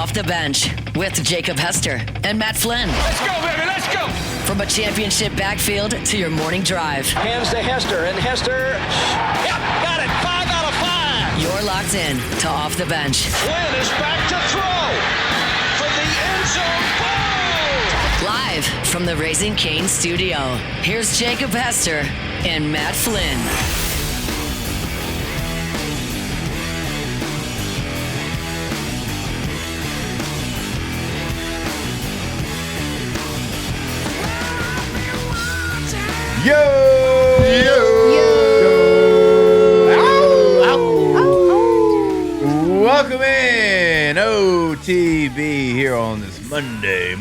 Off the Bench with Jacob Hester and Matt Flynn. Let's go, baby, let's go! From a championship backfield to your morning drive. Hands to Hester, and Hester, yep, got it, 5 out of 5. You're locked in to Off the Bench. Flynn is back to throw from the end zone. Boom! Live from the Raising Cane studio, here's Jacob Hester and Matt Flynn. Yo! Welcome in, OTB, here on this Monday.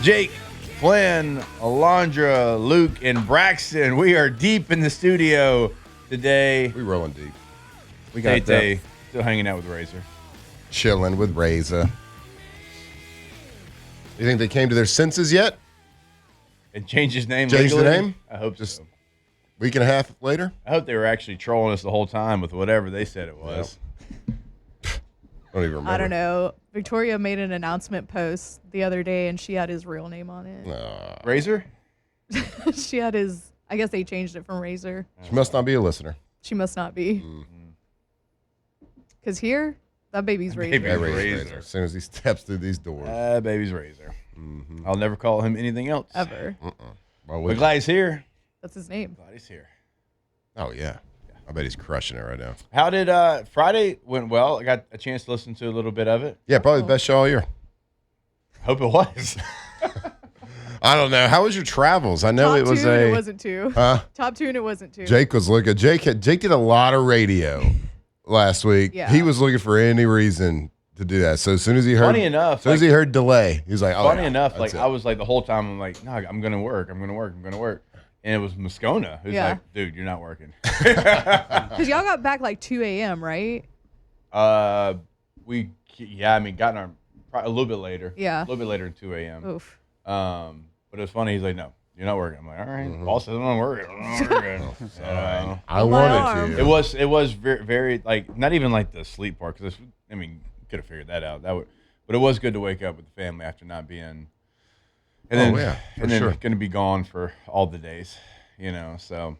Jake, Flynn, Alondra, Luke, and Braxton, we are deep in the studio today. We rolling deep. We got Tay still hanging out with Razor. Chilling with Razor. You think they came to their senses yet? And changed his name Changed legally? the name? I hope Just so. Week and a half later? I hope they were actually trolling us the whole time with whatever they said it was. I don't even remember. I don't know. Victoria made an announcement post the other day, and she had his real name on it. Razor? She had his. I guess they changed it from Razor. She must not be a listener. She must not be. Because here, that baby's Razor. Baby. Yeah, Razor. Razor. As soon as he steps through these doors. Baby's Razor. I'll never call him anything else. Ever. Well, We're glad he's here. That's his name. Glad he's here. Oh, yeah. I bet he's crushing it right now. How did Friday went well? I got a chance to listen to a little bit of it. Yeah, probably the best show all year. Hope it was. I don't know. How was your travels? I know Top it was two, and a. it wasn't two. Huh? Top two, and it wasn't two. Jake was looking. Jake did a lot of radio last week. Yeah. He was looking for any reason to do that. So as soon as he heard, Funny enough, as soon as he heard delay, he was like, "Oh, Funny yeah, enough, that's like it." I was like the whole time I'm like, no, I'm gonna work. And it was Moscona who's Yeah. like, dude, you're not working. Because y'all got back like 2 a.m., right? I mean, got in our a little bit later. Yeah. A little bit later than 2 a.m. Oof. But it was funny. He's like, no, you're not working. I'm like, all right, boss says I'm not working. I'm not working. So, I My wanted arm. to. it was very, very like not even like the sleep part because I mean, could have figured that out. But it was good to wake up with the family after not being. And then, yeah, for and then sure. going to be gone for all the days, So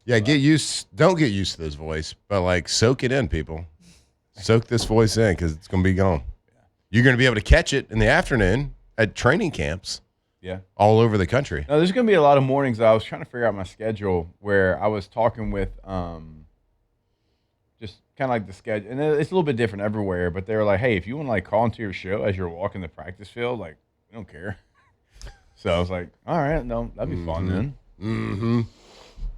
Yeah, don't get used to this voice, but like soak it in, people. Soak this voice in because it's going to be gone. You're going to be able to catch it in the afternoon at training camps yeah. all over the country. No, there's going to be a lot of mornings that I was trying to figure out my schedule where I was talking with just kind of like the schedule, and it's a little bit different everywhere. But they were like, "Hey, if you want to like call into your show as you're walking the practice field, like we don't care." So I was like, "All right, no, that'd be fun then." Mm-hmm.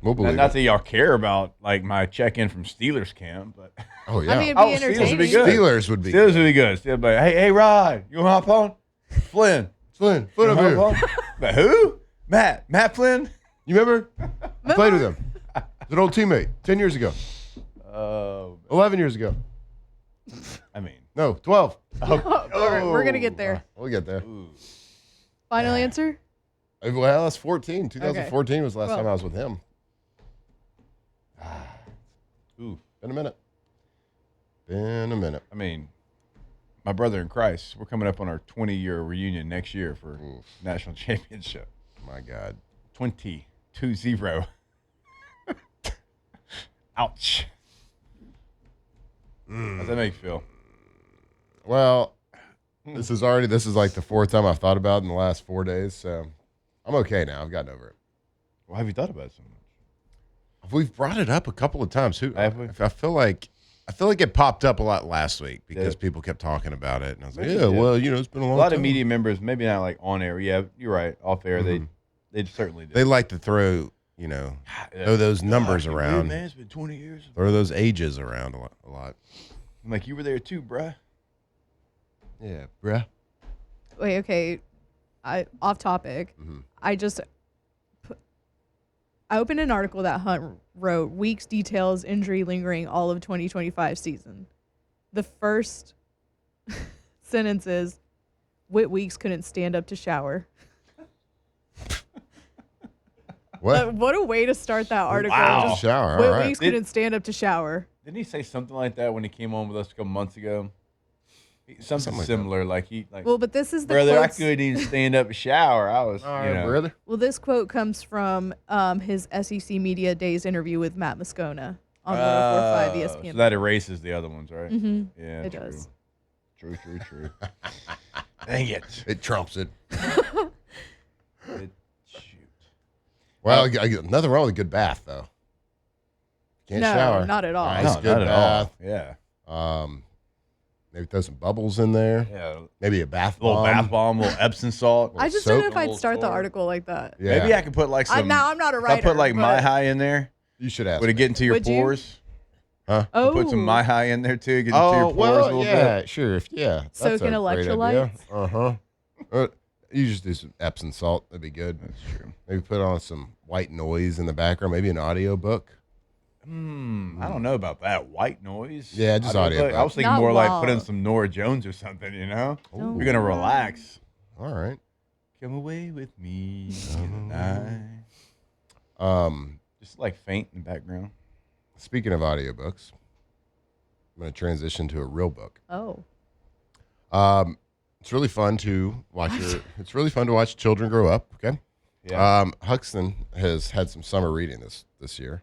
We'll believe Not it. that y'all care about like my check-in from Steelers camp, but Oh, yeah. I mean, it'd Oh, be Steelers would entertaining. be good. Steelers would be. Steelers would be good. Steelers would be like, hey, Rod, you want to hop on? Flynn, Flynn, you over wanna here. hop on? But who? Matt Flynn. You remember? I played with him. He's an old teammate. 10 years ago. 11 years ago. I mean, No, 12. We're going to get there. We'll get there. Final answer? Well, that's 14. 2014 was the last Well. time I was with him. ooh. Been a minute. I mean, my brother in Christ, we're coming up on our 20-year reunion next year for national championship. My God. 20-0. Ouch. How's that make you feel? Well, this is like the fourth time I've thought about it in the last 4 days, so I'm okay now. I've gotten over it. Why have you thought about it so much? We've brought it up a couple of times. Have we? I feel like it popped up a lot last week because people kept talking about it, and I was like, Maybe yeah, it did. well, it's been a long A lot time. of media members, maybe not like on air. Yeah, you're right. Off air, they certainly did. They like to throw those numbers God, around, man, it's been 20 years. throw those ages around a lot. I'm like, you were there too, bruh. Yeah, bruh. Wait, okay. Off topic. I opened an article that Hunt wrote, Weeks details injury lingering all of 2025 season. The first sentence is, Whit Weeks couldn't stand up to shower. What? What a way to start that article. Wow. Just, Shower. Whit All right. Weeks couldn't stand up to shower. Didn't he say something like that when he came on with us a couple months ago? Something like similar, Well, but this is the brother, quotes. I couldn't even stand up and shower. I was, All right, brother. Well, this quote comes from his SEC Media Days interview with Matt Moscona on 104.5 ESPN. So that erases the other ones, right? Mhm. Yeah, It true. does. True. Dang it. It trumps it. Shoot. Well, I get nothing wrong with a good bath, though. Can't No, shower. not at all. Nice, No, good not at bath. all. Yeah. Maybe throw some bubbles in there. Yeah. Maybe a bath A little bomb. bath bomb, a little Epsom salt. I just soap. don't know if A I'd little start the sword. article like that. Yeah. Maybe I could put like some. Now I'm not a if writer. I put like my but- high in there. You should ask. Would it me. get into your Would you? pores? Huh? Oh, Put some my high in there too. Get into Oh, your pores a well, little yeah, bit. sure. That's Soak a in great idea. electrolytes? Uh-huh. You just do some Epsom salt. That'd be good. That's true. Maybe put on some white noise in the background. Maybe an audio book. I don't know about that. White noise. Yeah, just audio. I was thinking Not more like loud. put in some Nora Jones or something. You know, Don't you're gonna lie. relax. All right. Come away with me tonight. Just like faint in the background. Speaking of audiobooks, I'm going to transition to a real book. Oh. It's really fun to watch it's really fun to watch children grow up. Okay. Yeah. Huxton has had some summer reading this year,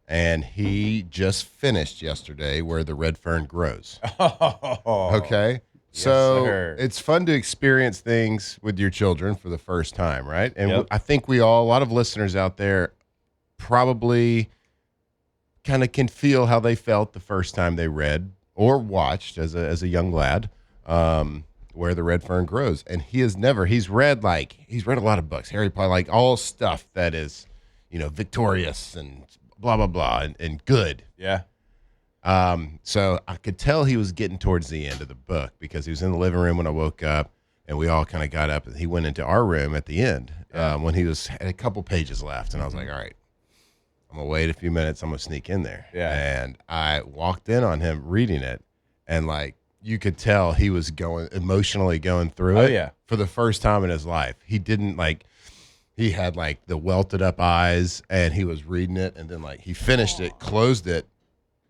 and he just finished yesterday Where the Red Fern Grows. Okay. So sir. it's fun to experience things with your children for the first time, right? And Yep. I think a lot of listeners out there probably kind of can feel how they felt the first time they read or watched as a young lad, Where the Red Fern Grows. And he's read a lot of books, Harry Potter, like all stuff that is, victorious and blah, blah, blah, and good. Yeah. So I could tell he was getting towards the end of the book because he was in the living room when I woke up, and we all kind of got up, and he went into our room at the end when he had a couple pages left, and I was like, all right, I'm gonna wait a few minutes, I'm gonna sneak in there. Yeah. And I walked in on him reading it, and like you could tell he was emotionally going through it. Yeah. For the first time in his life. He didn't he had like the welted up eyes, and he was reading it, and then like he finished it, closed it,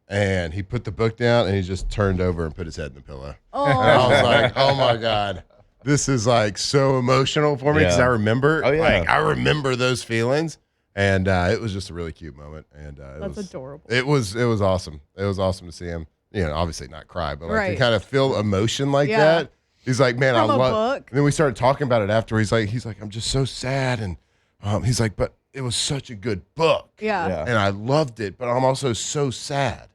and he put the book down, and he just turned over and put his head in the pillow. Oh. And I was like, oh my God, this is like so emotional for me because Yeah. I remember, Oh, yeah. I remember those feelings, and it was just a really cute moment, and That's adorable. It was awesome. It was awesome to see him. Obviously not cry, but like to Right. kind of feel emotion like Yeah. that. He's like, man, From I a love. book. And then we started talking about it after. He's like, I'm just so sad, and he's like, but it was such a good book, Yeah. Yeah. and I loved it, but I'm also so sad.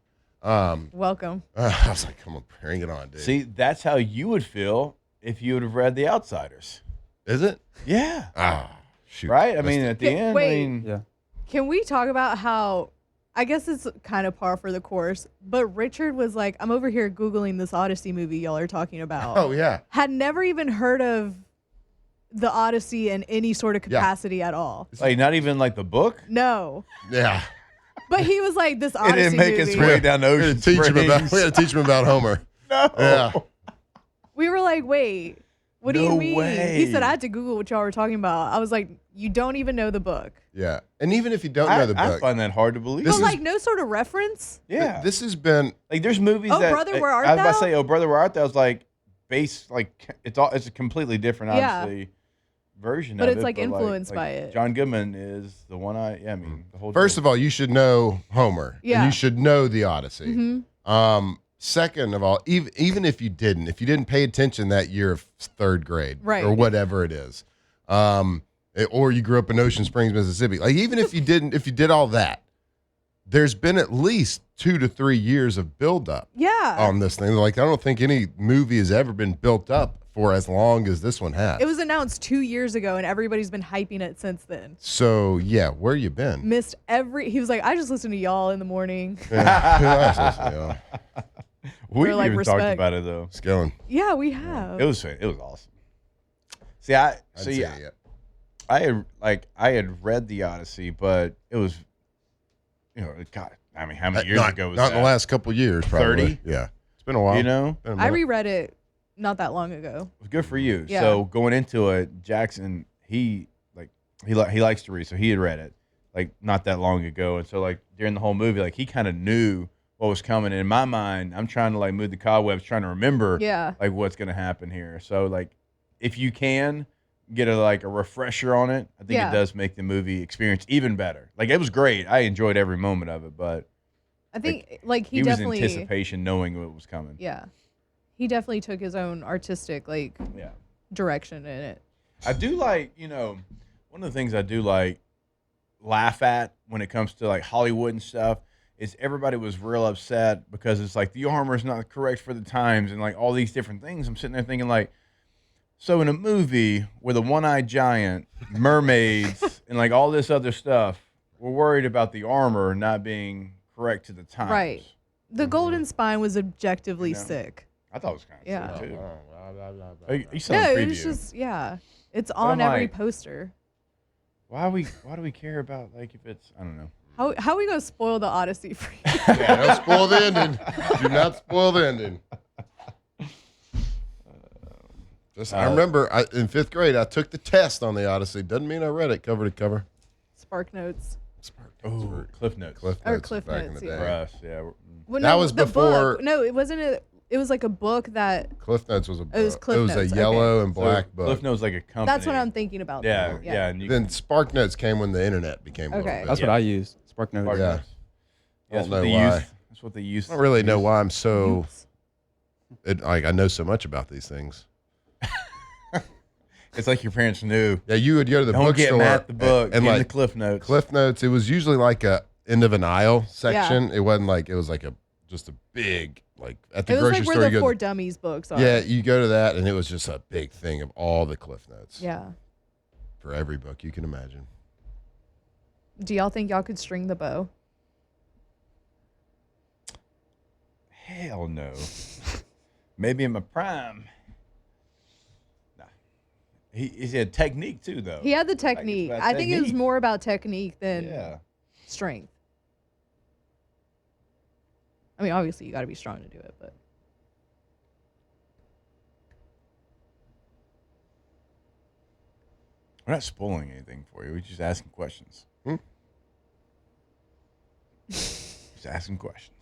Welcome. I was like, come on, bring it on, dude. See, that's how you would feel if you would have read The Outsiders. Is it? Yeah. Shoot. Right? I mean, at the Yeah, end, wait. Yeah. Can we talk about how, I guess it's kind of par for the course, but Richard was like, I'm over here Googling this Odyssey movie y'all are talking about. Oh yeah. Had never even heard of the Odyssey in any sort of capacity at all. like not even like the book. No. Yeah. But he was like, this It Odyssey didn't make movie. its way down the We ocean. had to teach him about Homer. No. Yeah. We were like, wait, what do No you mean? way. He said, I had to Google what y'all were talking about. I was like, you don't even know the book. Yeah. And even if you don't I, know the I book, find that hard to believe. This But is- like, no sort of reference? yeah. this has been Like there's movies Oh, that Brother, Where Art I was about to Thou? say, Oh Brother Where Art Thou is like based like it's a completely different Yeah. obviously version But of it's, it. like, influenced by it. John Goodman is the one I mean the whole first of all, you should know Homer. Yeah. And you should know the Odyssey. Mhm. Second of all, even if you didn't pay attention that year of third grade, Right. or whatever it is, or you grew up in Ocean Springs, Mississippi, like even if you did all that, there's been at least 2 to 3 years of buildup Yeah. on this thing. Like I don't think any movie has ever been built up for as long as this one has. It was announced 2 years ago, and everybody's been hyping it since then. So yeah, where you been? Missed he was like, I just listen to y'all in the morning. Yeah. Who else is, you know, We've like, even talked respect. about it though. it's going. Yeah, we have. It was awesome. See, I had read the Odyssey, but it was, God, I mean, how many years ago was not that? in the last couple years, probably. 30? Yeah, it's been a while. You know, Been a I minute. reread it not that long ago. it was good for you. Yeah. So going into it, Jackson, he likes to read, so he had read it like not that long ago, and so like during the whole movie, like he kind of knew what was coming. And in my mind, I'm trying to like move the cobwebs, trying to remember Yeah. like what's going to happen here. So like if you can get a refresher on it, I think Yeah. it does make the movie experience even better. Like it was great. I enjoyed every moment of it, but I think like he was in definitely anticipation knowing what was coming. Yeah. He definitely took his own artistic Yeah. direction in it. I do like, one of the things I do laugh at when it comes to like Hollywood and stuff is everybody was real upset because it's like the armor is not correct for the times and like all these different things. I'm sitting there thinking like, so in a movie with a one-eyed giant, mermaids, and like all this other stuff, we're worried about the armor not being correct to the times. Right. The golden spine was objectively sick. I thought it was kind of Yeah. sick too. Oh, You saw No, the it was preview. just it's I'm on every like- poster. Why do we care about like if it's I don't know. How are we gonna spoil the Odyssey for you? Yeah, don't spoil the ending. Do not spoil the ending. I remember in 5th grade, I took the test on the Odyssey. Doesn't mean I read it cover to cover. Spark Notes. Oh, Cliff Notes. Cliff Or Notes Cliff back in Notes, the yeah. For day. us, yeah. Well, That no, was the before- book. No, it wasn't it was like a book that Cliff Notes was a book. It was Cliff Notes, a okay. yellow and black So, book. Cliff Notes like a company. that's what I'm thinking about. Yeah, then. yeah. And you Then Spark Notes came when the internet became a little Okay. bit. That's what I use. Spark Notes. Spark Yeah. Notes. I don't That's what know they why. used. That's what they used. I don't really know why I'm so. I know so much about these things. It's like your parents knew. Yeah, you would go to the Don't bookstore get Matt the book. and Give him like the Cliff Notes. Cliff Notes. It was usually like a end of an aisle section. It wasn't like it was like just a big like at the It was grocery like store. where You the go, For Dummies books are. yeah, you go to that and it was just a big thing of all the Cliff Notes. Yeah. For every book you can imagine. Do y'all think y'all could string the bow? Hell no. Maybe in my prime. Nah. He had technique too, though. He had the Like, it's technique. about I think it was technique. more about technique than Yeah. strength. I mean, obviously you got to be strong to do it, but We're not spoiling anything for you. We're just asking questions. Just asking questions.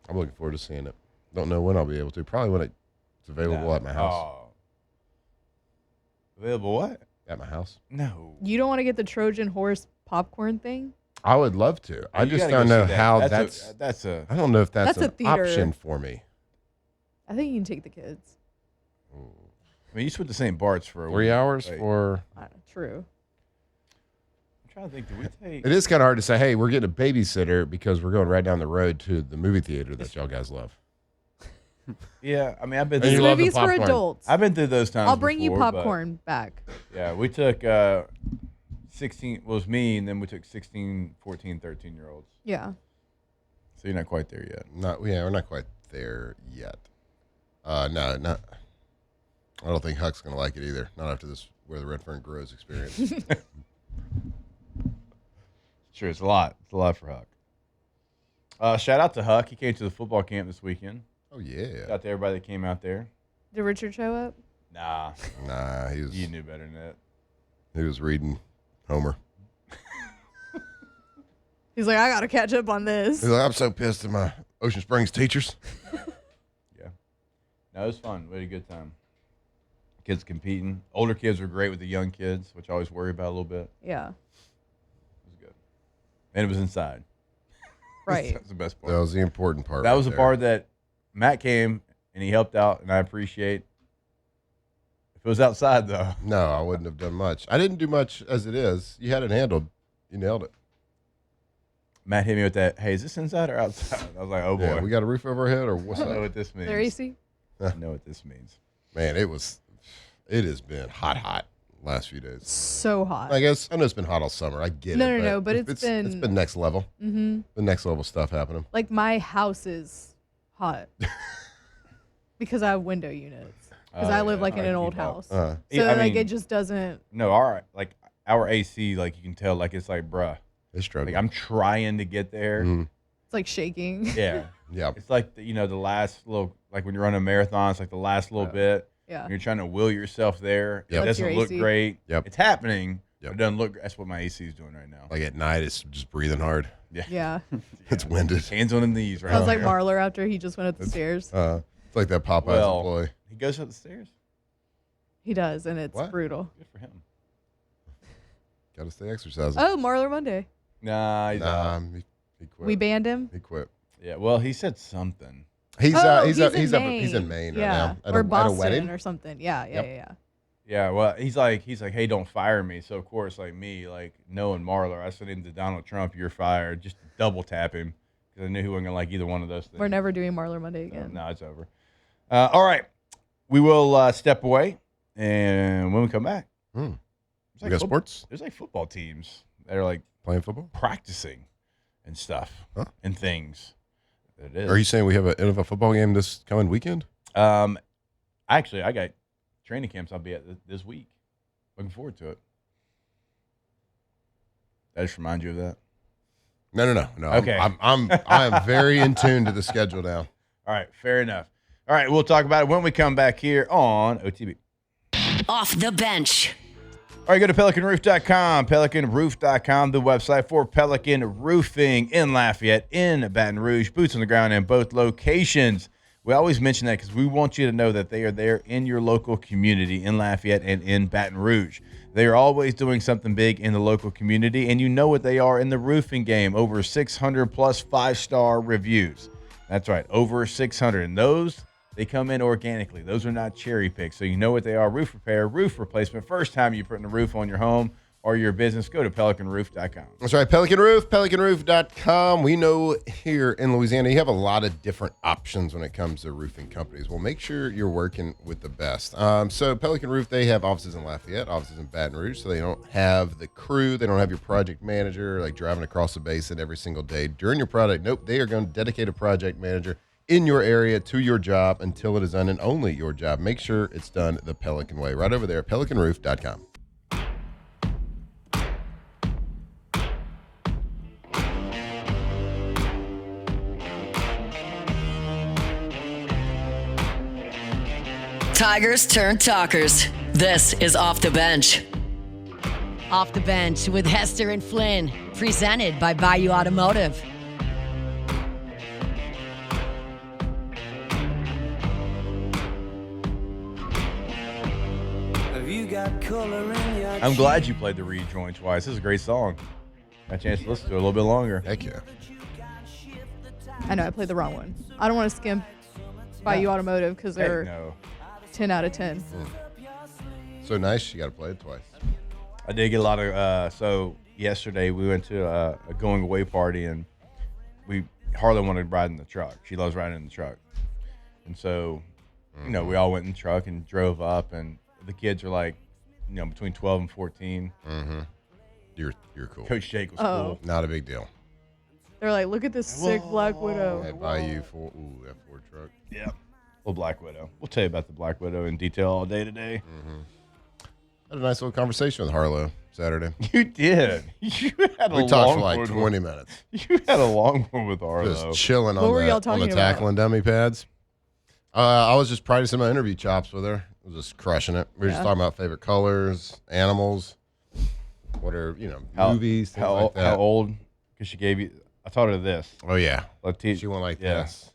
I'm looking forward to seeing it. Don't know when I'll be able to. Probably when it's available at my house. Oh. Available what? At my house. No. you don't want to get the Trojan horse popcorn thing? I would love to. I You just gotta don't go know see that. how That's a I don't know if that's, That's a an theater. option for me. I think you can take the kids. I mean, you used to put the same Barts for a 3 week. hours Like, for. True. I'm trying to think. Did we take? It is kind of hard to say, hey, we're getting a babysitter because we're going right down the road to the movie theater that y'all guys love. Yeah, I mean, I've been. And This you Through, love the movie's for popcorn. adults. I've been through those times. I'll bring you before, but- popcorn back. Yeah, we took 16. Well, it was me, and then we took 16, 14, 13-year-olds. Yeah. So you're not quite there yet. We're not quite there yet. No, not. I don't think Huck's gonna like it either. Not after this Where the Red Fern Grows experience. Sure, it's a lot. It's a lot for Huck. Shout out to Huck. He came to the football camp this weekend. Oh yeah. Shout out to everybody that came out there. Did Richard show up? Nah, Nah, you knew better than that. he was reading Homer. He's like, I got to catch up on this. He's like, I'm so pissed at my Ocean Springs teachers. Yeah. No, it was fun. We had a good time. Kids competing. Older kids were great with the young kids, which I always worry about a little bit. Yeah. It was good. And it was inside. Right. That's the best part. That was the important part. That was the right part that Matt came and he helped out, and I appreciate. If it was outside, though. there. No, I wouldn't have done much. I didn't do much as it is. You had it handled. You nailed it. Matt hit me with that, hey, is this inside or outside? I was like, oh, boy. Yeah, we got a roof over our head, or what's I know up? what this means. There, AC? I know what this means. Man, it has been hot last few days. So hot. I guess I know it's been hot all summer. I get No, it. no, but it's it's been- been next level. Mm-hmm. The next level stuff happening. Like, my house is hot. Because I have window units. Because I live, like, in an old house. So, Yeah, I like, mean- it just doesn't... No, our AC, like, you can tell, like, it's like, bruh. It's struggling. Like, I'm trying to get there. Mhm. It's, like, shaking. Yeah. Yeah. It's like, the last little, like, when you're running a marathon, it's like the last little bit. Yeah. And you're trying to will yourself there. Yep. It What's doesn't your look AC? great. Yep. It's happening. Yep. It doesn't look. That's what my AC is doing right now. Like at night, it's just breathing hard. Yeah. It's winded. Hands on the knees right Sounds now. like Marler after he just went up the stairs. It's like that Popeyes employee. He goes up the stairs. He does, and it's What? brutal. Good for him. Got to stay exercising. Oh, Marler Monday. Nah, he's out. He quit. We banned him. He quit. Yeah, well, he said something. He's He's in Maine right yeah. now. At Or a Boston wedding. or something. Yeah. Yeah, well, he's like, hey, don't fire me. So of course, like me, like knowing Marler, I sent him to Donald Trump, you're fired, just to double tap him because I knew he wasn't gonna like either one of those things. We're never doing Marler Monday again. No, it's over. All right, we will step away, and when we come back, We like got sports? There's like football teams that are like Playing football? practicing and stuff and things. It is. Are you saying we have an NFL football game this coming weekend? Actually, I got training camps I'll be at this week. Looking forward to it. Did I just remind you of that? No. Okay. I am very in tune to the schedule now. All right, fair enough. All right, we'll talk about it when we come back here on OTB. Off the bench. All right, go to pelicanroof.com, pelicanroof.com, the website for Pelican Roofing in Lafayette, in Baton Rouge, boots on the ground in both locations. We always mention that because we want you to know that they are there in your local community in Lafayette and in Baton Rouge. They are always doing something big in the local community, and you know what they are in the roofing game. Over 600 plus 5-star reviews. That's right, over 600. And those, they come in organically. Those are not cherry picked. So you know what they are. Roof repair, roof replacement. First time you're putting a roof on your home or your business, go to pelicanroof.com. That's right, Pelican Roof, pelicanroof.com. We know here in Louisiana you have a lot of different options when it comes to roofing companies. Well, make sure you're working with the best. So Pelican Roof, they have offices in Lafayette, offices in Baton Rouge, so they don't have the crew, they don't have your project manager like driving across the basin every single day during your project. Nope, they are going to dedicate a project manager in your area to your job until it is done and only your job. Make sure it's done the Pelican way. Right over there, pelicanroof.com. Tigers turn talkers. This is Off the Bench. Off the Bench with Hester and Flynn. Presented by Bayou Automotive. I'm glad you played the rejoin twice. This is a great song. Got a chance to listen to it a little bit longer. Heck yeah. I know I played the wrong one. I don't want to skimp Bayou Automotive because they're No. 10 out of 10. So nice, you got to play it twice. I did get a lot of. So yesterday we went to a going away party, and Harlan wanted to ride in the truck. She loves riding in the truck, and so we all went in the truck and drove up, and the kids are like, between 12 and 14. Mm-hmm. You're cool. Coach Jake was Oh. cool. Not a big deal. They're like, look at this sick Black Widow. That Bayou that Ford truck. Yeah, little Black Widow. We'll tell you about the Black Widow in detail all day today. Had a nice little conversation with Harlow Saturday. You did. You had a We talked long for like one 20 minutes. You had a long one with Harlow. Just chilling What on were y'all on the talking about? tackling dummy pads. I was just practicing my interview chops with her. I was just crushing it. We were just Yeah. talking about favorite colors, animals, what are, movies, things like that. How old? Because she gave you. I taught her this. Oh, yeah. She went like Yeah. this.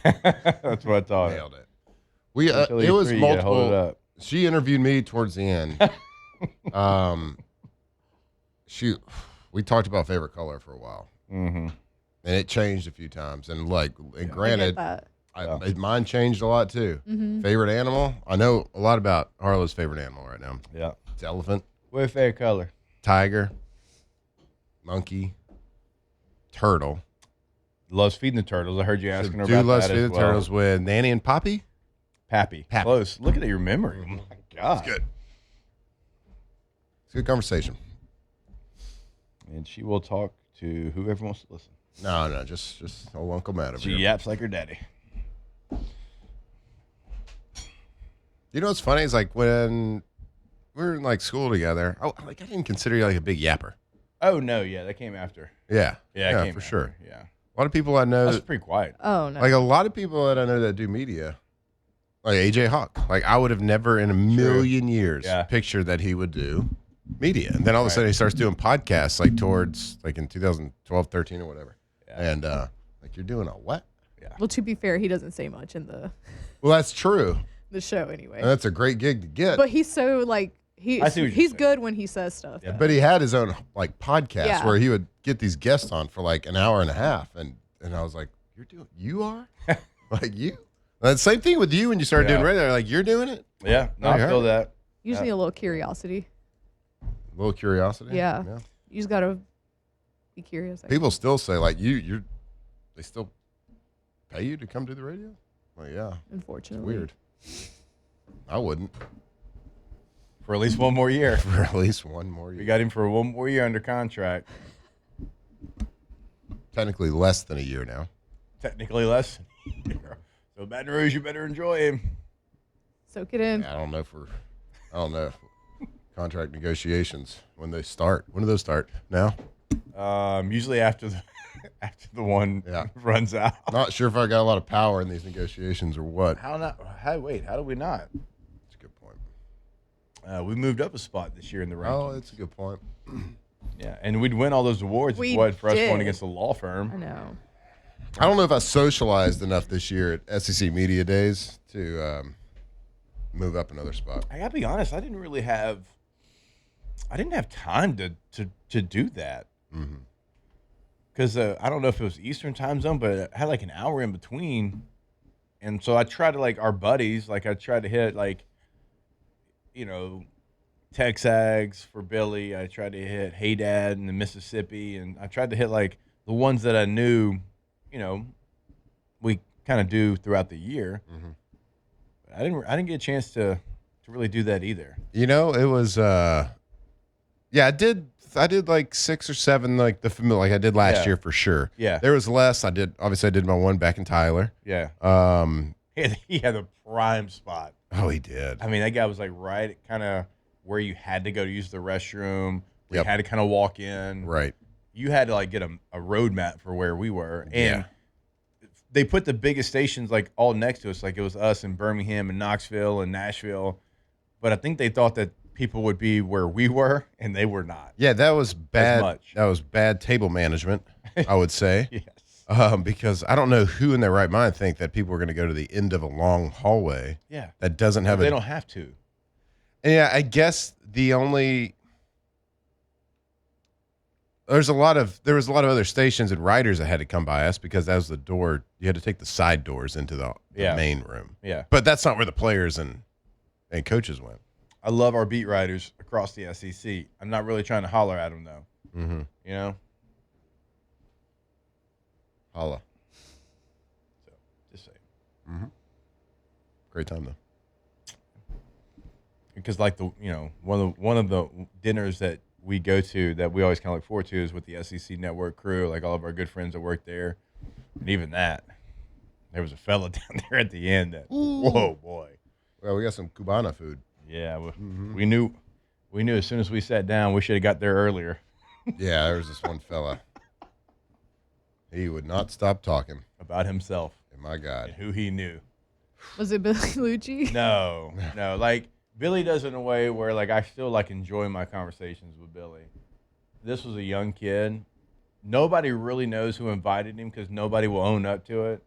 That's what I taught her. Nailed it. We Until it you're was 3, you gotta hold it multiple. up. She interviewed me towards the end. We talked about favorite color for a while, Mm-hmm. and it changed a few times. And I get granted, that. mine changed a lot too. Mhm. Favorite animal? I know a lot about Harlow's favorite animal right now. Yeah. It's elephant, What your favorite color? tiger, monkey, turtle. Loves feeding the turtles. I heard you asking her Dude about loves that feeding as well. turtles with Nanny and Poppy. Pappy. Pappy. Close. Look at your memory. Oh my God. It's good. It's a good conversation. And she will talk to whoever wants to listen. No, just old Uncle Matt over She here. yaps like her daddy. You know what's funny is like when we were in like school together, I didn't consider you like a big yapper. Oh no, yeah, that came after. Yeah, Yeah, it came for after. sure. Yeah, A lot of people I know, that's pretty quiet. Oh, no. like a lot of people that I know that do media, like AJ Hawk. Like I would have never in a million years Yeah. pictured that he would do media. And then all of a sudden he starts doing podcasts like towards like in 2012, 13 or whatever. Yeah. And like you're doing a what? Yeah. Well, to be fair, he doesn't say much in Well, that's true. the show anyway. And that's a great gig to get. But he's so like I see what you're he's saying. good when he says stuff. Yeah. But he had his own like podcast Yeah. where he would get these guests on for like an hour and a half, and I was like, you are like you. And the same thing with you when you started doing radio. Like you're doing it. Yeah, no, I feel that. You just need a little curiosity. A little curiosity. Yeah. You just gotta be curious. People still say like they still pay you to come to the radio. Well, yeah. Unfortunately. Weird. I wouldn't. For at least one more year. For at least one more year. We got him for one more year under contract. Technically less than a year now. Technically less than a year. So Baton Rouge, you better enjoy him. Soak it in. Yeah, I don't know. Contract negotiations, when they start. When do those start? Now? Usually after the one runs out. Not sure if I got a lot of power in these negotiations or what. How do we not? That's a good point. We moved up a spot this year in the rankings. Oh, that's a good point. Yeah, and we'd win all those awards if it wasn't for us going against a law firm. I know. I don't know if I socialized enough this year at SEC Media Days to move up another spot. I gotta be honest, I didn't have time to do that. Because I don't know if it was Eastern time zone, but I had like an hour in between. And so I tried to, like, our buddies, like I tried to hit, like, you know, Texags for Billy. I tried to hit Hey Dad in the Mississippi. And I tried to hit, like, the ones that I knew, you know, we kind of do throughout the year. But I didn't get a chance to really do that either. You know, it was I did like 6 or 7 like the familiar like I did last year for sure. Yeah. There was less. I did my one back in Tyler. Yeah. He had a prime spot. Oh, he did. I mean, that guy was like right kind of where you had to go to use the restroom. You Yep. had to kind of walk in. Right. You had to like get a road map for where we were. And they put the biggest stations like all next to us. Like it was us in Birmingham and Knoxville and Nashville. But I think they thought that people would be where we were, and they were not. Yeah, that was bad. much. That was bad table management, I would say. Yes. Because I don't know who in their right mind think that people are going to go to the end of a long hallway. Yeah. That doesn't have They don't have to. Yeah, I guess there was a lot of other stations and writers that had to come by us because that was the door. You had to take the side doors into the main room. Yeah. But that's not where the players and coaches went. I love our beat writers across the SEC. I'm not really trying to holler at them, though. Mm-hmm. You know? Holla. So, just saying. Mm-hmm. Great time, though. Because, like, one of the dinners that we go to that we always kind of look forward to is with the SEC Network crew, like all of our good friends that work there. And even that, there was a fella down there at the end that, whoa, boy. Well, we got some Cubana food. Yeah, we knew as soon as we sat down, we should have got there earlier. Yeah, there was this one fella. He would not stop talking About himself and my God. and who he knew. Was it Billy Lucci? No. Like, Billy does it in a way where, like, I still, like, enjoy my conversations with Billy. This was a young kid. Nobody really knows who invited him because nobody will own up to it.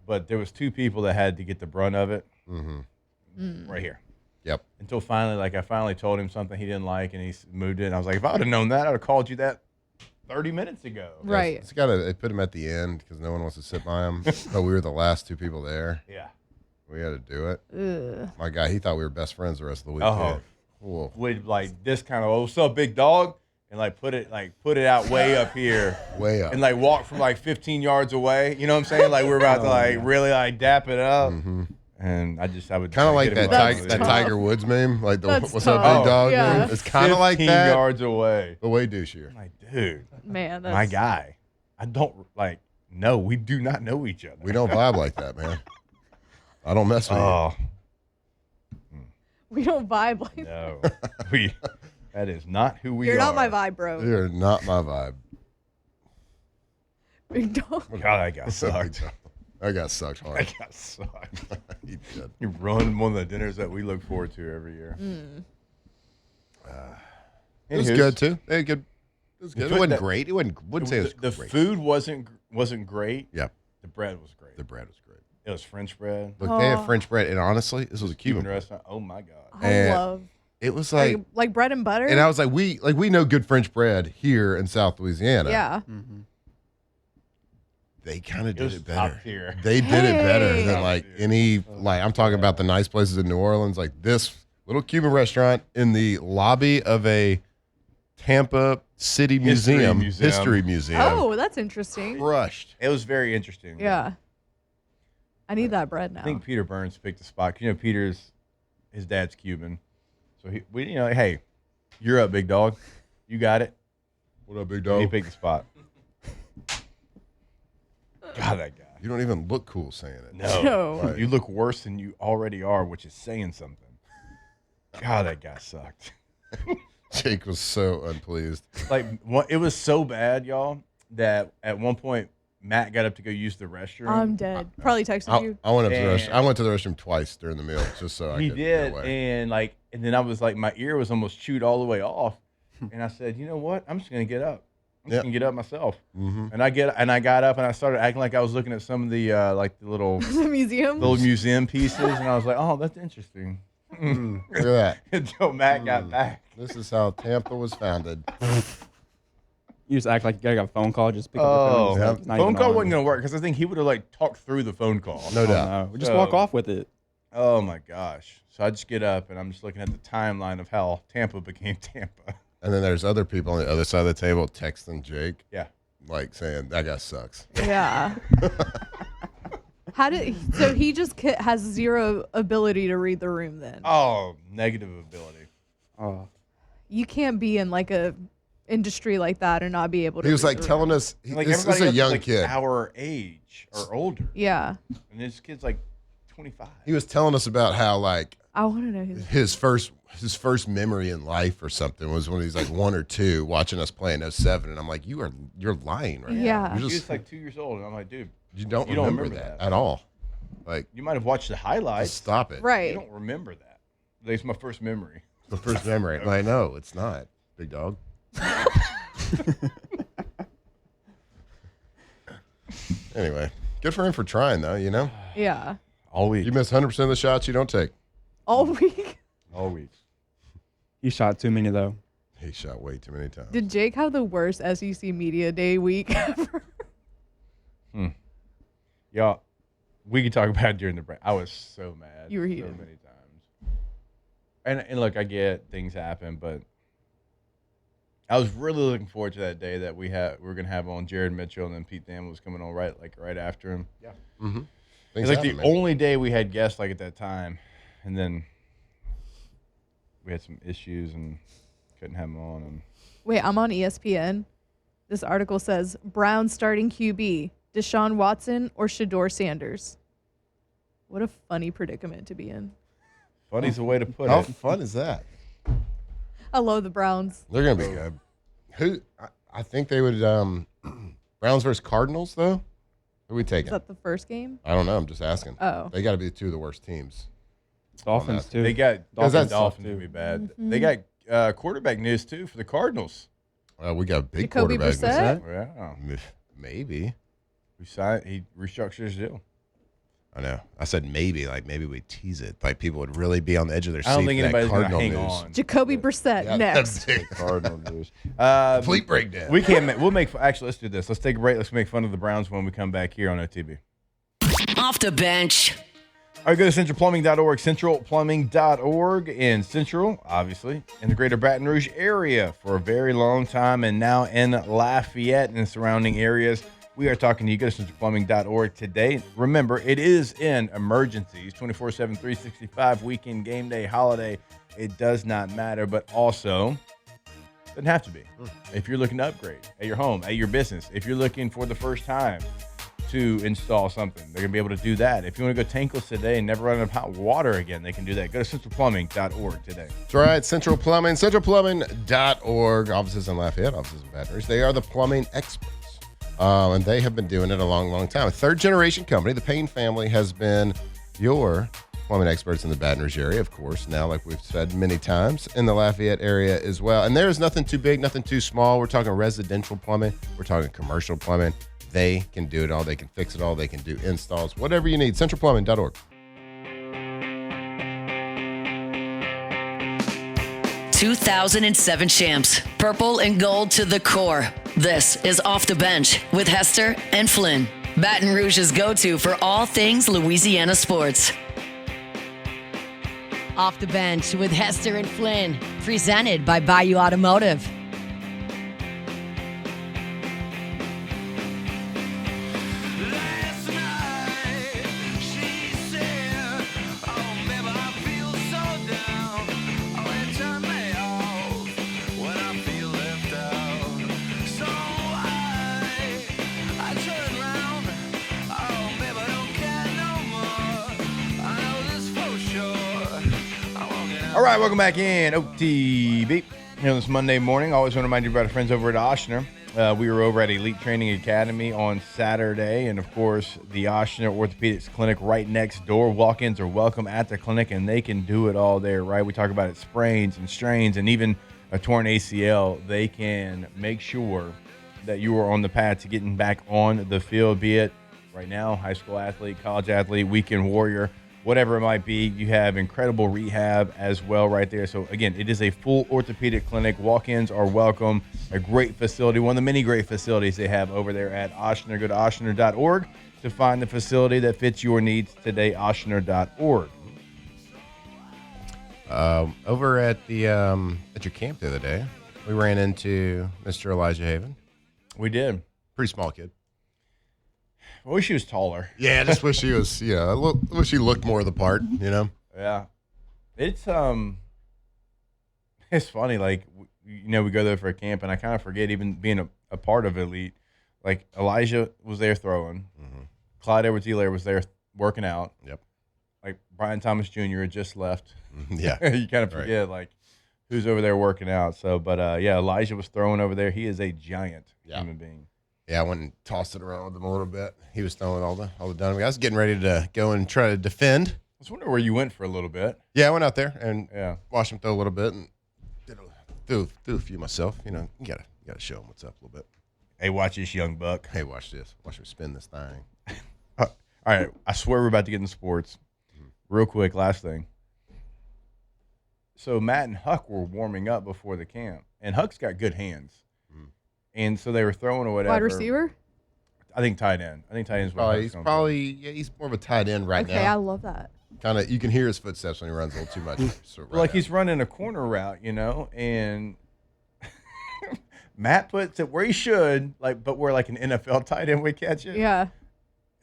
But there was 2 people that had to get the brunt of it. Right here. Yep. Until finally, like, I finally told him something he didn't like, and he moved it. And I was like, if I would have known that, I would have called you that 30 minutes ago. Right. They put him at the end because no one wants to sit by him. But we were the last 2 people there. Yeah. We had to do it. Ugh. My God, he thought we were best friends the rest of the week. Oh. Too. Whoa. With, like, this kind of, what's up, big dog? And, like, put it out way up here. Way up. And, like, walk from, like, 15 yards away. You know what I'm saying? Like, we're about to, like, really, like, dap it up. Mm-hmm. And I would Kind of like get him that, like, that tough. Tiger Woods meme, like the That's "What's up, tough. big dog?" Yeah. meme. It's kind of like 15 that, yards away. but way douchier. I'm like, dude, Man, that's my guy. I don't like. No, we do not know each other. We don't vibe like that, man. I don't mess with Oh we don't vibe like no, that is not who we You're are. not my vibe, you. bro. You're not my vibe. Big dog. God, that guy sucked. I got sucked hard. That guy sucked. He did. You ruined one of the dinners that we look forward to every year. It was Anywho's, good too. They had good. It was good. It food- wasn't the- great. It wouldn't say it was The great. food wasn't great. Yeah, The bread was great. the bread was great. It was French bread. Look, they had Oh. French bread, and honestly, this was a Cuban bread. restaurant. Oh my god. I And love It was like, like bread and butter. and I was like, we know good French bread here in South Louisiana. yeah. They kind of It was did it top better. tier. They did it better Hey. than like any like I'm talking about the nice places in New Orleans, like this little Cuban restaurant in the lobby of a Tampa City Museum, History Museum. Oh, that's interesting. Crushed. It was very interesting. Yeah. I need that bread now. I think Peter Burns picked the spot. You know, his dad's Cuban, so hey, you're up, big dog. You got it. What up, big He dog? picked the spot. God, that guy. You don't even look cool saying it. No, No. You look worse than you already are, which is saying something. God, that guy sucked. Jake was so unpleased. It was so bad, y'all, that at one point Matt got up to go use the restroom. I'm dead. Probably texted you. I went up to the And- restroom. I went to the restroom twice during the meal just so I He could did, get away. and then I was like, my ear was almost chewed all the way off, and I said, you know what? I'm just gonna get up. I'm just Yep. gonna get up myself. Mm-hmm. And I got up and I started acting like I was looking at some of the the little The museum. museum pieces, and I was like, oh, that's interesting. Look at that. Until Matt got back. This is how Tampa was founded. You just act like you got a phone call, just pick up Oh, the phone. yeah. It's not phone even call on. wasn't gonna work because I think he would have like talked through the phone call. No Oh, doubt. no. Just walk So- off with it. Oh my gosh! So I just get up and I'm just looking at the timeline of how Tampa became Tampa. And then there's other people on the other side of the table texting Jake, Yeah. like saying, that guy sucks. Yeah. So he just has zero ability to read the room then. Oh, negative ability. Oh, You can't be in like a industry like that and not be able to He was read like the telling room. us, And, like this is everybody a else is, young like, kid. our age or older, Yeah. and this kid's like 25. He was telling us about how like I want to know his first memory in life or something was when he's like 1 or 2 watching us play in 07. And I'm like, you're lying right Yeah. now. He You're was just, like 2 years old, and I'm like, dude, you don't you don't remember remember that that. at all. Like, you might have watched the highlights. just stop it. You Right. don't remember that. That's my first memory. The first memory. Like, no, it's not. Big dog. Anyway, good for him for trying, though, you know? Yeah. All week. You miss 100% of the shots you don't take. All week. All week. he shot too many though. He shot way too many times. Did Jake have the worst SEC media day week ever? Y'all, we could talk about it during the break. I was so mad. You were so heated. many times. And look, I get things happen, but I was really looking forward to that day that we were gonna have on Jared Mitchell, and then Pete Thamel was coming on right after him. Yeah. Mm-hmm. It's like the only day we had guests like at that time, and then we had some issues and couldn't have them on. And Wait, I'm on ESPN. This article says Brown starting QB, Deshaun Watson or Shador Sanders. What a funny predicament to be in. funny's the way to put How it. fun is that? I love the Browns. They're going to be good. I think they would, Browns versus Cardinals, though? Who are we Is taking? that the first game? I don't know. I'm just asking. Oh. They got to be 2 of the worst teams. Dolphins too. They got that's- Dolphins to be bad. They got quarterback news too for the Cardinals. We got a big Jacoby quarterback. Brissett? Yeah, Maybe. he restructured his deal. I know. I said maybe, like maybe we tease it. Like people would really be on the edge of their seat I don't think for that anybody's gonna Cardinal hang news. on. Jacoby Brissett Yeah, next. that's big. Cardinal news. Complete breakdown. We can't. We'll make. Actually, let's do this. Let's take a break. Let's make fun of the Browns when we come back here on OTB. Off the bench. All right, go to centralplumbing.org, centralplumbing.org in Central, obviously, in the greater Baton Rouge area for a very long time, and now in Lafayette and surrounding areas. We are talking to you. Go to centralplumbing.org today. Remember, it is in emergencies, 24/7, 365, weekend, game day, holiday. It does not matter, but also doesn't have to be. If you're looking to upgrade at your home, at your business, if you're looking for the first time to install something, they're going to be able to do that. If you want to go tankless today and never run out of hot water again, they can do that. Go to centralplumbing.org today. That's right. Central Plumbing, centralplumbing.org. Offices in Lafayette, offices in Baton Rouge. They are the plumbing experts. And they have been doing it a long, long time. A third-generation company. The Payne family has been your plumbing experts in the Baton Rouge area, of course. Now, like we've said many times, in the Lafayette area as well. And there's nothing too big, nothing too small. We're talking residential plumbing. We're talking commercial plumbing. They can do it all. They can fix it all. They can do installs, whatever you need. CentralPlumbing.org. 2007 champs, purple and gold to the core. This is Off the Bench with Hester and Flynn, Baton Rouge's go-to for all things Louisiana sports. Off the Bench with Hester and Flynn, presented by Bayou Automotive. All right, welcome back in OTB here on this Monday morning. Always want to remind you about our friends over at Oshner. We were over at Elite Training Academy on Saturday, and of course, the Oshner Orthopedics Clinic right next door. Walk-ins are welcome at the clinic, and they can do it all there, right? We talk about it, sprains and strains, and even a torn ACL. They can make sure that you are on the path to getting back on the field, be it right now, high school athlete, college athlete, weekend warrior, whatever it might be. You have incredible rehab as well right there. So, again, it is a full orthopedic clinic. Walk-ins are welcome. A great facility, one of the many great facilities they have over there at Oshner. Go to oshner.org to find the facility that fits your needs today, oshner.org. Over at the at your camp the other day, we ran into Mr. Elijah Haven. We did. Pretty small kid. I wish he was taller. Yeah, I just wish he was, I wish he looked more the part, Yeah. It's funny, like, we go there for a camp, and I kind of forget even being a part of Elite. Like, Elijah was there throwing. Mm-hmm. Clyde Edwards-Helaire was there working out. Yep. Like, Brian Thomas Jr. had just left. Yeah. You kind of forget, like, who's over there working out. So, but, Elijah was throwing over there. He is a giant human being. Yeah, I went and tossed it around with him a little bit. He was throwing all the dynamite. I was getting ready to go and try to defend. I was wondering where you went for a little bit. Yeah, I went out there and watched him throw a little bit and threw a few myself. You gotta show him what's up a little bit. Hey, watch this, young buck. Hey, watch this. Watch me spin this thing. All right, I swear we're about to get into sports. Real quick, last thing. So Matt and Huck were warming up before the camp, and Huck's got good hands. And so they were throwing or whatever. Wide receiver? I think tight end. He's he's more of a tight end right now. Okay, I love that. Kind of, you can hear his footsteps when he runs a little too much. He's running a corner route, and Matt puts it where he should, but where like an NFL tight end would catch it. Yeah.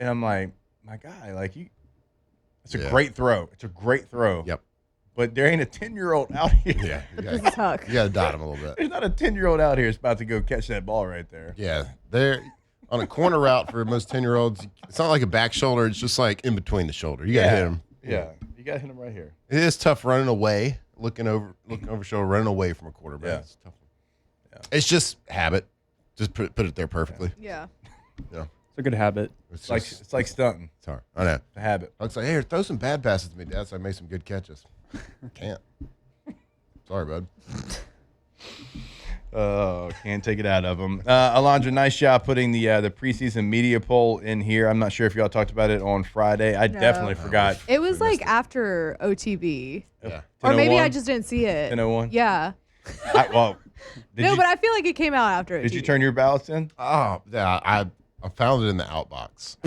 And I'm like, my guy, it's a great throw. It's a great throw. Yep. But there ain't a 10-year-old out here. Yeah. This is Huck. You got to dot him a little bit. There's not a 10-year-old out here that's about to go catch that ball right there. Yeah. They're on a corner route for most 10-year-olds. It's not like a back shoulder. It's just like in between the shoulder. You got to hit him. Yeah. You got to hit him right here. It is tough running away, looking over shoulder, running away from a quarterback. Yeah. It's tough. Yeah. It's just habit. Just put it there perfectly. Yeah. Yeah. It's a good habit. It's like stunting. It's hard. I know. It's a habit. I was like, hey, throw some bad passes to me, Dad, so I made some good catches. Can't. Sorry, bud. Oh, can't take it out of them. Alondra, nice job putting the preseason media poll in here. I'm not sure if y'all talked about it on Friday. I definitely forgot. It was like after OTB. Yeah. Or maybe I just didn't see it. 10:01? Yeah. But I feel like it came out after OTB. Did you turn your ballots in? Oh, yeah. I found it in the outbox.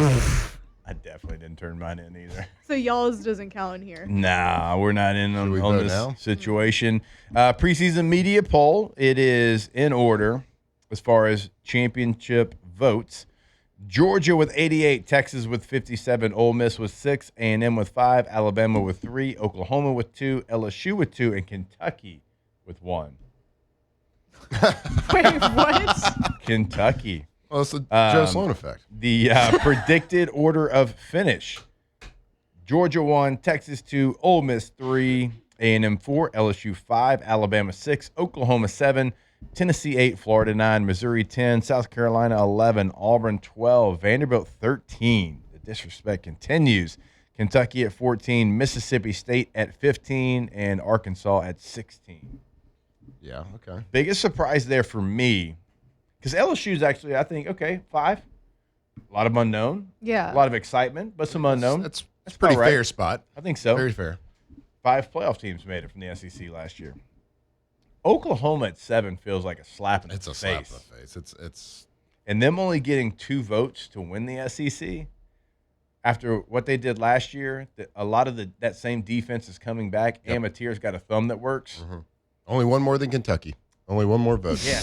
I definitely didn't turn mine in either. So y'all's doesn't count in here. Nah, we're not in on vote this now? situation. Preseason media poll. It is in order as far as championship votes. Georgia with 88, Texas with 57, Ole Miss with 6, A&M with 5, Alabama with 3, Oklahoma with 2, LSU with 2, and Kentucky with 1. Wait, what? Kentucky. Well, it's the Joe Sloan effect. The predicted order of finish. Georgia 1, Texas 2, Ole Miss 3, A&M 4, LSU 5, Alabama 6, Oklahoma 7, Tennessee 8, Florida 9, Missouri 10, South Carolina 11, Auburn 12, Vanderbilt 13. The disrespect continues. Kentucky at 14, Mississippi State at 15, and Arkansas at 16. Yeah, okay. Biggest surprise there for me, because LSU is actually, I think, okay, 5. A lot of unknown. Yeah. A lot of excitement, but some unknown. That's a pretty about right. fair spot. I think so. Very fair. 5 playoff teams made it from the SEC last year. Oklahoma at 7 feels like a slap in the face. It's a slap in the face. It's And them only getting 2 votes to win the SEC after what they did last year, a lot of that same defense is coming back. Yep. Amateur's got a thumb that works. Mm-hmm. Only one more than Kentucky. Only one more vote. Yeah,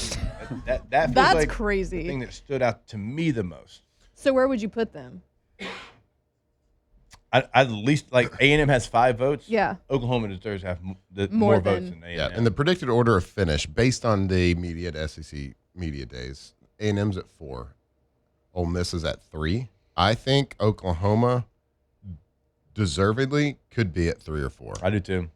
that feels That's like crazy. the thing that stood out to me the most. So where would you put them? I at least like A&M has 5 votes. Yeah. Oklahoma deserves to have More more votes than- than A&M. Yeah, and the predicted order of finish based on the media at SEC media days, A&M's at 4, Ole Miss is at 3. I think Oklahoma deservedly could be at 3 or 4. I do too.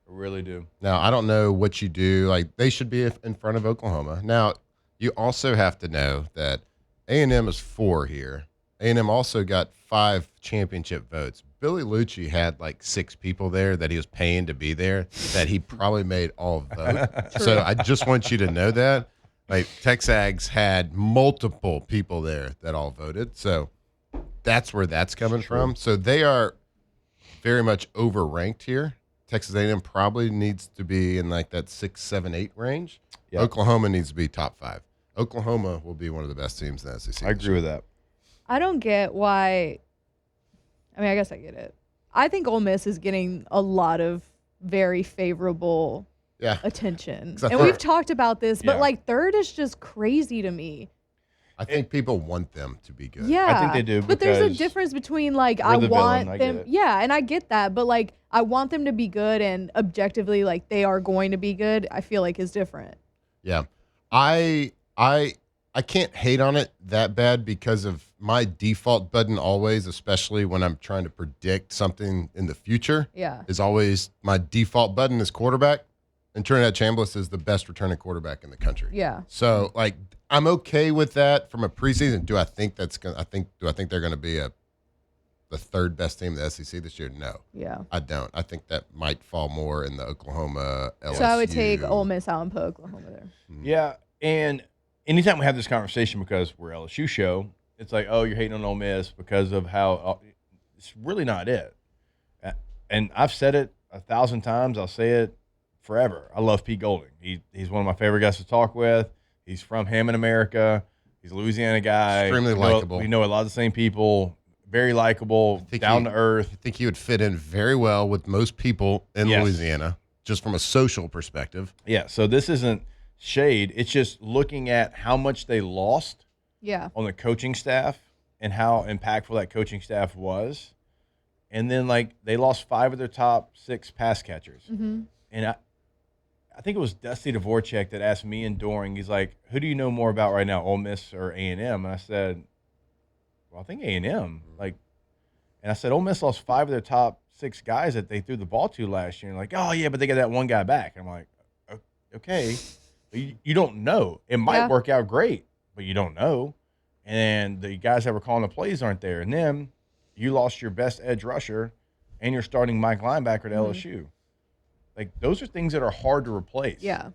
I really do. Now, I don't know what you do. Like, they should be in front of Oklahoma. Now, you also have to know that A&M is 4 here. A&M also got 5 championship votes. Billy Lucci had like 6 people there that he was paying to be there that he probably made all vote. So I just want you to know that. Like, Texags had multiple people there that all voted. So that's where that's coming from. So they are very much overranked here. Texas A&M probably needs to be in like that 6, 7, 8 range. Yep. Oklahoma needs to be top 5. Oklahoma will be one of the best teams in the SEC. I agree with that. I don't get why. I mean, I guess I get it. I think Ole Miss is getting a lot of very favorable attention. And we've talked about this, but like 3rd is just crazy to me. I think people want them to be good. Yeah. I think they do. But there's a because difference between like we're I the want villain, I them. get it. Yeah, and I get that, but like I want them to be good and objectively like they are going to be good, I feel like is different. Yeah. I can't hate on it that bad because of my default button always, especially when I'm trying to predict something in the future, Yeah. is always my default button is quarterback. And Trinidad Chambliss is the best returning quarterback in the country. Yeah. So like I'm okay with that from a preseason. Do I think that's gonna do I think they're gonna be the 3rd best team in the SEC this year? No. Yeah. I don't. I think that might fall more in the Oklahoma LSU. So I would take Ole Miss out and put Oklahoma there. Yeah, and anytime we have this conversation, because we're LSU show, it's like, oh, you're hating on Ole Miss because of how it's really not it. And I've said it 1,000 times. I'll say it forever. I love Pete Golding. He's one of my favorite guys to talk with. He's from Hammond, America. He's a Louisiana guy. Extremely likable. We know a lot of the same people. Very likable, down to earth. I think he would fit in very well with most people in Yes. Louisiana, just from a social perspective. Yeah, so this isn't shade. It's just looking at how much they lost Yeah. on the coaching staff and how impactful that coaching staff was. And then, like, they lost 5 of their top 6 pass catchers. Mm-hmm. And I think it was Dusty Dvorak that asked me and Doring, he's like, who do you know more about right now, Ole Miss or A&M? And I said, well, I think A&M. And I said, Ole Miss lost 5 of their top 6 guys that they threw the ball to last year. And like, oh, yeah, but they got that one guy back. I'm like, okay. But you don't know. It might work out great, but you don't know. And the guys that were calling the plays aren't there. And then you lost your best edge rusher and you're starting Mike linebacker at LSU. Like, those are things that are hard to replace. Yeah.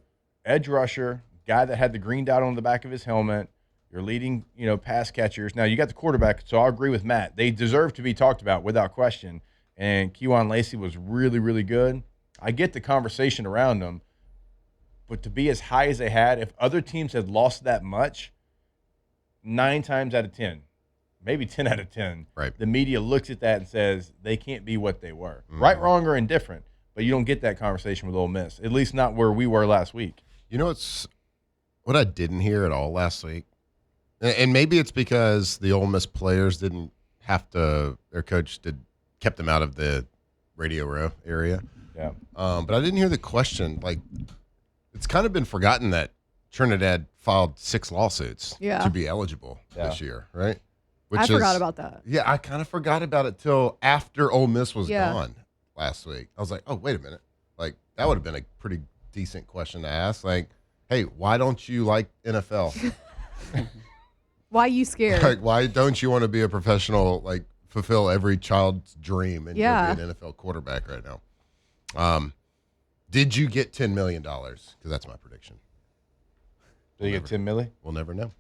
Edge rusher, guy that had the green dot on the back of his helmet, your leading, pass catchers. Now, you got the quarterback, so I agree with Matt. They deserve to be talked about without question. And Kejuan Lacey was really, really good. I get the conversation around them, but to be as high as they had, if other teams had lost that much, 9 times out of 10, maybe 10 out of 10, Right. the media looks at that and says they can't be what they were. Right, wrong, or indifferent. But you don't get that conversation with Ole Miss, at least not where we were last week. You know what I didn't hear at all last week? And maybe it's because the Ole Miss players didn't have to, their coach kept them out of the radio row area. Yeah. But I didn't hear the question. Like, it's kind of been forgotten that Trinidad filed 6 lawsuits to be eligible this year, right? I forgot about that. Yeah, I kind of forgot about it till after Ole Miss was gone last week. I was like, oh, wait a minute. Like, that would have been a pretty decent question to ask. Like, hey, why don't you like NFL? Why you scared? Like, why don't you want to be a professional, like, fulfill every child's dream and Yeah. be an NFL quarterback right now. Did you get $10 million? Because that's my prediction. Did you get 10 milli? We'll never know.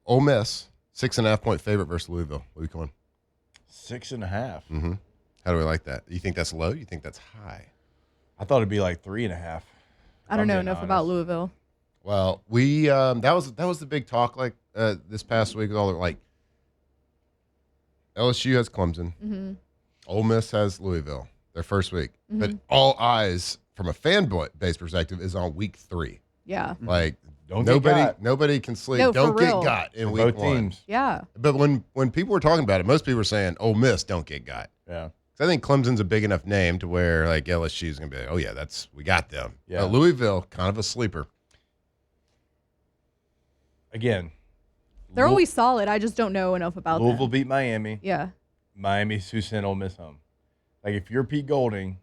Ole Miss, 6.5-point favorite versus Louisville. What are you going? 6.5. Mm-hmm. How do we like that? You think that's low? You think that's high? I thought it'd be like 3.5. I don't know being enough honest. about Louisville. Well, we that was the big talk this past week with all the LSU has Clemson, Mm-hmm. Ole Miss has Louisville, their first week, but all eyes from a fan base perspective is on week 3. Yeah. Like Don't get got. nobody can sleep. No, Don't for get real. got in For week both 1. teams. Yeah. But when people were talking about it, most people were saying Ole Miss don't get got. Yeah. I think Clemson's a big enough name to where like LSU is gonna be like, oh yeah, we got them. Yeah. Louisville, kind of a sleeper. Again, They're always solid. I just don't know enough about Louisville them. beat Miami. Yeah. Miami's who sent Ole Miss home. Like, if you're Pete Golding,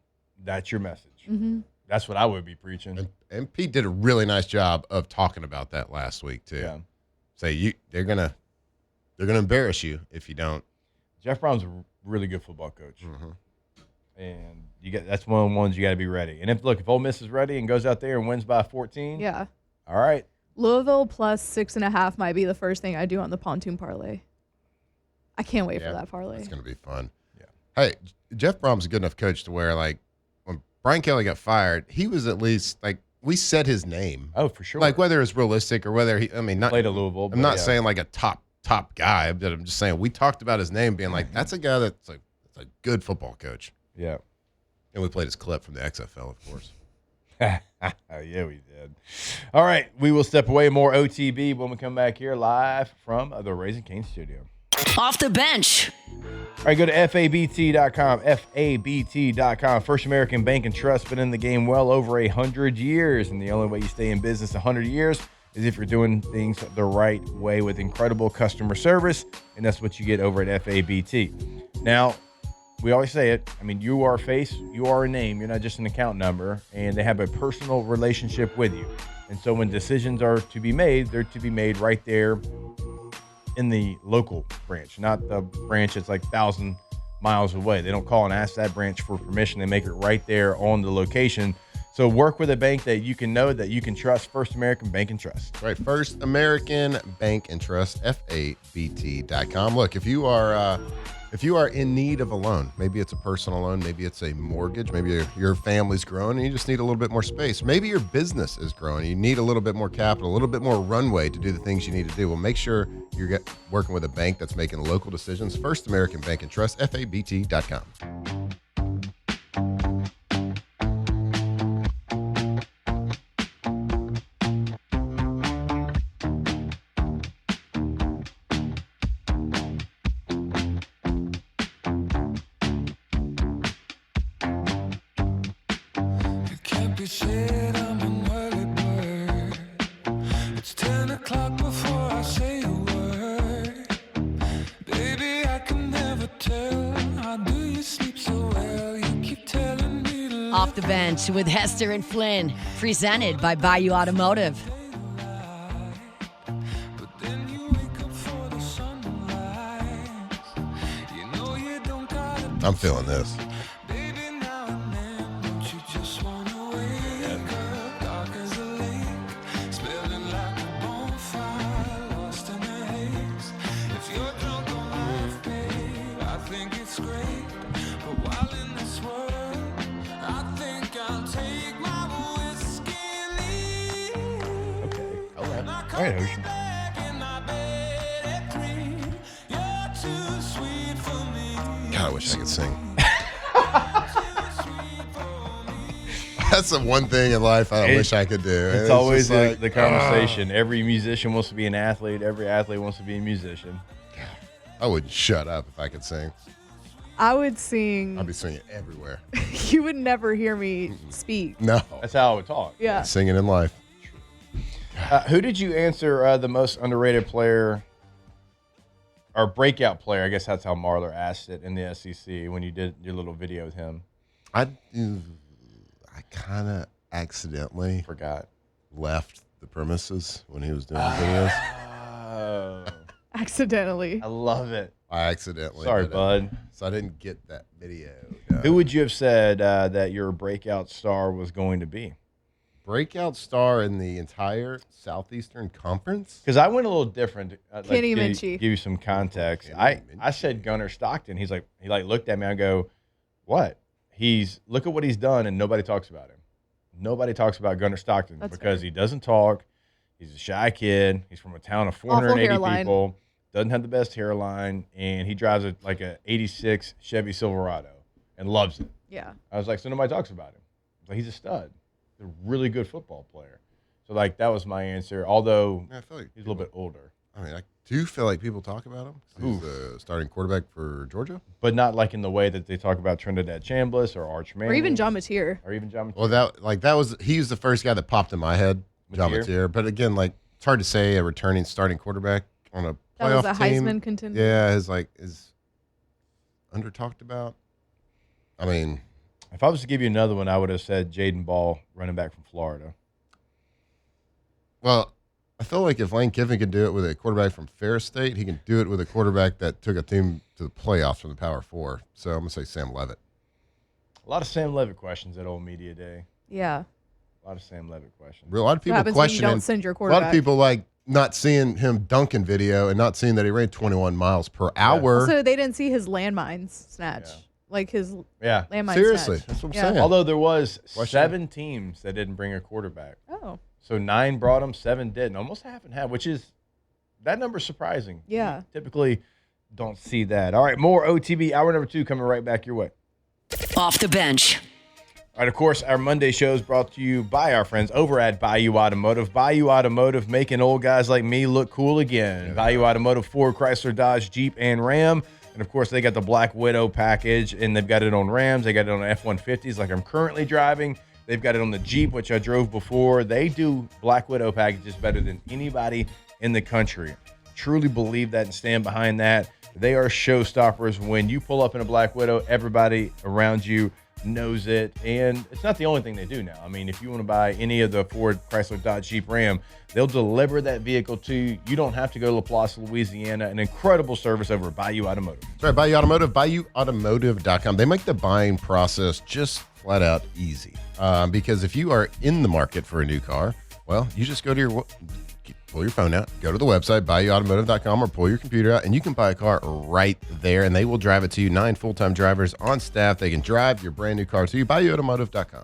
that's your message. Mm-hmm. That's what I would be preaching. And Pete did a really nice job of talking about that last week too. Yeah. Say they're gonna embarrass you if you don't. Jeff Brown's a really good football coach. Mm-hmm. And that's one of the ones you got to be ready. And if Ole Miss is ready and goes out there and wins by 14, Yeah. all right. Louisville plus 6.5 might be the first thing I do on the pontoon parlay. I can't wait for that parlay. It's gonna be fun. Yeah. Hey, Jeff Brom's a good enough coach to where like when Brian Kelly got fired, he was at least like we said his name. Oh, for sure. Like whether it's realistic or whether not played at Louisville. I'm not saying like a top guy, but I'm just saying we talked about his name being like that's a guy that's a good football coach. Yeah. And we played his clip from the XFL, of course. Yeah, we did. All right. We will step away. More OTB when we come back here live from the Raising Cane studio. Off the bench. All right, go to FABT.com, FABT.com. First American Bank and Trust, been in the game well over 100 years, and the only way you stay in business 100 years is if you're doing things the right way with incredible customer service, and that's what you get over at FABT. Now, we always say it. I mean, you are a face, you are a name. You're not just an account number, and they have a personal relationship with you. And so when decisions are to be made, they're to be made right there in the local branch, not the branch that's like 1,000 miles away. They don't call and ask that branch for permission. They make it right there on the location. So work with a bank that you can know, that you can trust. First American Bank and Trust. Right. First American Bank and Trust, FABT.com. Look, if you are in need of a loan, maybe it's a personal loan, maybe it's a mortgage, maybe your family's growing and you just need a little bit more space. Maybe your business is growing. You need a little bit more capital, a little bit more runway to do the things you need to do. Well, make sure you're working with a bank that's making local decisions. First American Bank and Trust, FABT.com. Off the bench with Hester and Flynn, presented by Bayou Automotive. I'm feeling this. All right, Ocean. God, I wish I could sing. That's the one thing in life I wish I could do. It's always the conversation. Every musician wants to be an athlete. Every athlete wants to be a musician. I would shut up if I could sing. I would sing. I'd be singing everywhere. You would never hear me speak. No. That's how I would talk. Yeah. Singing in life. Who did you answer the most underrated player or breakout player? I guess that's how Marler asked it in the SEC when you did your little video with him. I kind of accidentally Forgot. left the premises when he was doing the videos. Oh. accidentally. I love it. I accidentally. Sorry, did it. bud. So I didn't get that video. Who would you have said that your breakout star was going to be? Breakout star in the entire Southeastern Conference? Because I went a little different. Kenny give Minchie. you some context. Kenny I said Gunnar Stockton. He looked at me. I go, what? Look at what he's done, and nobody talks about him. Nobody talks about Gunnar Stockton That's because fair. he doesn't talk. He's a shy kid. He's from a town of Awful 480 hairline. people. Doesn't have the best hairline, and he drives a 86 Chevy Silverado and loves it. Yeah. I was like, so nobody talks about him. Like, he's a stud. He's a really good football player. So, like, that was my answer, although I feel like he's a little bit older. I mean, I do feel like people talk about him. He's the starting quarterback for Georgia. But not like in the way that they talk about Trinidad Chambliss or Arch Manning. Or even John Mateer. Or even John Well, he was the first guy that popped in my head, John Mateer? Mateer. But again, like, it's hard to say a returning starting quarterback on a playoff That was a team. Heisman contender. Yeah, is under talked about. I mean, If I was to give you another one, I would have said Jaden Ball, running back from Florida. well, I feel like if Lane Kiffin could do it with a quarterback from Ferris State, he can do it with a quarterback that took a team to the playoffs from the Power Four. So I'm gonna say Sam Levitt. A lot of Sam Levitt questions at Old Media Day. Yeah. A lot of Sam Levitt questions. A lot of people What happens when you questioning. don't send your A lot quarterback? of people like not seeing him dunking video and not seeing that he ran 21 miles per hour. Also, they didn't see his landmines snatch. Yeah. Like his Yeah. landmine Seriously, snatch. that's what I'm Yeah. saying. Although there was Question. 7 teams that didn't bring a quarterback. Oh. So 9 brought them, 7 didn't. Almost half and half, which is that number's surprising. Yeah. You typically don't see that. All right, more OTB hour number 2 coming right back your way. Off the bench. All right, of course, our Monday show is brought to you by our friends over at Bayou Automotive. Bayou Automotive, making old guys like me look cool again. Bayou Automotive, Ford, Chrysler, Dodge, Jeep, and Ram. And, of course, they got the Black Widow package, and they've got it on Rams. They got it on F-150s like I'm currently driving. They've got it on the Jeep, which I drove before. They do Black Widow packages better than anybody in the country. Truly believe that and stand behind that. They are showstoppers. When you pull up in a Black Widow, everybody around you knows it. And it's not the only thing they do now. I mean, if you want to buy any of the Ford, Chrysler, Dodge, Jeep, Ram, they'll deliver that vehicle to you. You don't have to go to LaPlace, Louisiana. An incredible service over at Bayou Automotive. That's right, Bayou Automotive, BayouAutomotive.com. They make the buying process just flat out easy. Because if you are in the market for a new car, well, you just go to pull your phone out, go to the website, BayouAutomotive.com, or pull your computer out, and you can buy a car right there, and they will drive it to you. 9 full-time drivers on staff. They can drive your brand new car to you, BayouAutomotive.com.